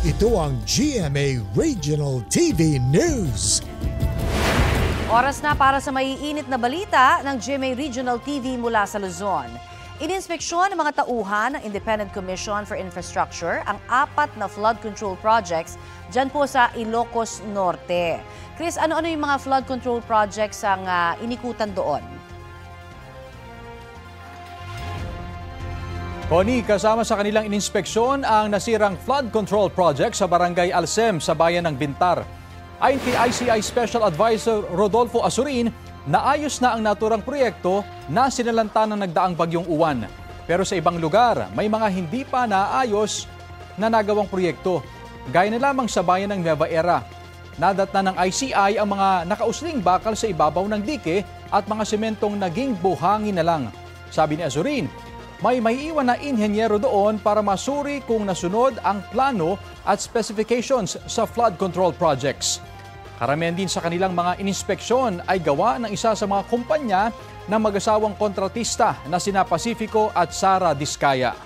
Ito ang GMA Regional TV News. Oras na para sa maiinit na balita ng GMA Regional TV mula sa Luzon. Ininspeksyon ng mga tauhan ng Independent Commission for Infrastructure ang 4 na flood control projects dyan po sa Ilocos Norte. Chris, ano-ano yung mga flood control projects ang inikutan doon? Connie, kasama sa kanilang ininspeksyon ang nasirang flood control project sa Barangay Alsem sa bayan ng Bintar. Ayon kay ICI Special Advisor Rodolfo Asurin, naayos na ang naturang proyekto na sinalanta ng nagdaang bagyong Uwan. Pero sa ibang lugar, may mga hindi pa naayos na nagawang proyekto. Gaya na lamang sa bayan ng Nueva Era. Nadatna ng ICI ang mga nakausling bakal sa ibabaw ng dike at mga sementong naging buhangin na lang. Sabi ni Asurin, may maiiwan na inhenyero doon para masuri kung nasunod ang plano at specifications sa flood control projects. Karamihan din sa kanilang mga ininspeksyon ay gawa ng isa sa mga kumpanya ng mag-asawang kontratista na sina Pacifico at Sara Diskaya.